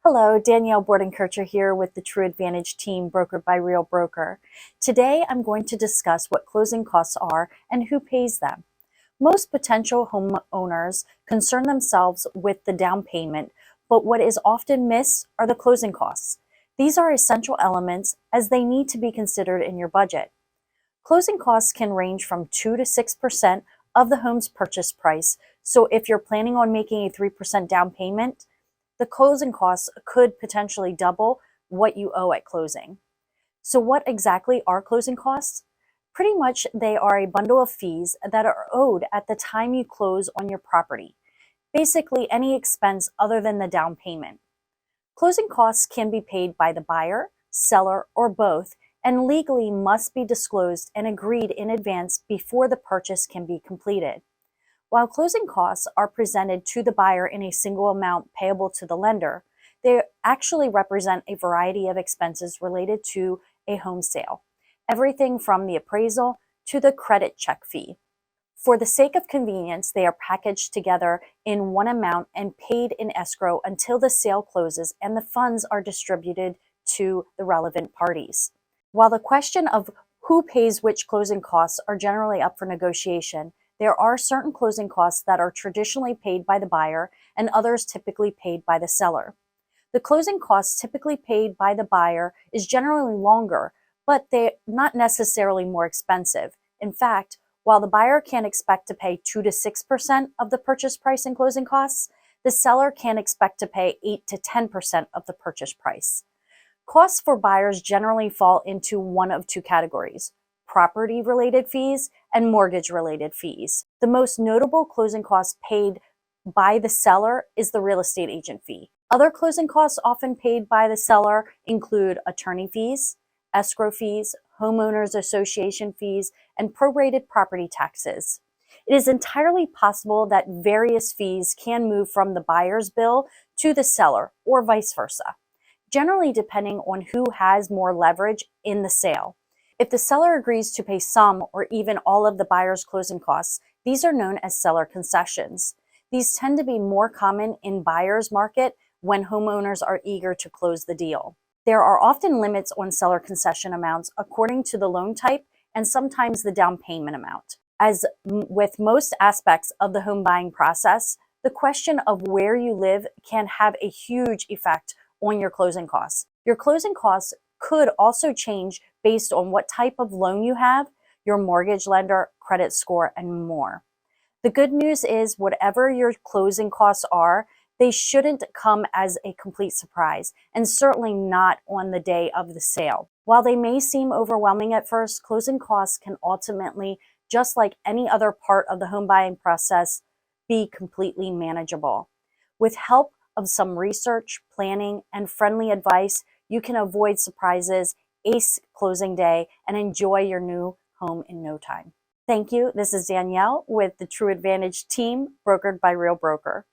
Hello, Danielle Bordenkircher here with the Tru Advantage Team, brokered by Real Broker. Today, I'm going to discuss what closing costs are and who pays them. Most potential homeowners concern themselves with the down payment, but what is often missed are the closing costs. These are essential elements as they need to be considered in your budget. Closing costs can range from 2 to 6% of the home's purchase price, so if you're planning on making a 3% down payment, the closing costs could potentially double what you owe at closing. So what exactly are closing costs? Pretty much they are a bundle of fees that are owed at the time you close on your property. Basically any expense other than the down payment. Closing costs can be paid by the buyer, seller, or both, and legally must be disclosed and agreed in advance before the purchase can be completed. While closing costs are presented to the buyer in a single amount payable to the lender, they actually represent a variety of expenses related to a home sale, everything from the appraisal to the credit check fee. For the sake of convenience, they are packaged together in one amount and paid in escrow until the sale closes and the funds are distributed to the relevant parties. While the question of who pays which closing costs are generally up for negotiation, there are certain closing costs that are traditionally paid by the buyer and others typically paid by the seller. The closing costs typically paid by the buyer is generally longer, but they're not necessarily more expensive. In fact, while the buyer can expect to pay 2 to 6% of the purchase price in closing costs, the seller can expect to pay 8 to 10% of the purchase price. Costs for buyers generally fall into one of two categories: property-related fees and mortgage-related fees. The most notable closing costs paid by the seller is the real estate agent fee. Other closing costs often paid by the seller include attorney fees, escrow fees, homeowners association fees, and prorated property taxes. It is entirely possible that various fees can move from the buyer's bill to the seller or vice versa, generally depending on who has more leverage in the sale. If the seller agrees to pay some or even all of the buyer's closing costs, these are known as seller concessions. These tend to be more common in buyer's market when homeowners are eager to close the deal. There are often limits on seller concession amounts according to the loan type and sometimes the down payment amount. As with most aspects of the home buying process, the question of where you live can have a huge effect on your closing costs. Your closing costs could also change based on what type of loan you have, your mortgage lender, credit score, and more. The good news is whatever your closing costs are, they shouldn't come as a complete surprise, and certainly not on the day of the sale. While they may seem overwhelming at first, closing costs can ultimately, just like any other part of the home buying process, be completely manageable. With help of some research, planning, and friendly advice, you can avoid surprises, ace closing day, and enjoy your new home in no time. Thank you. This is Danielle with the Tru Advantage Team, brokered by Real Broker.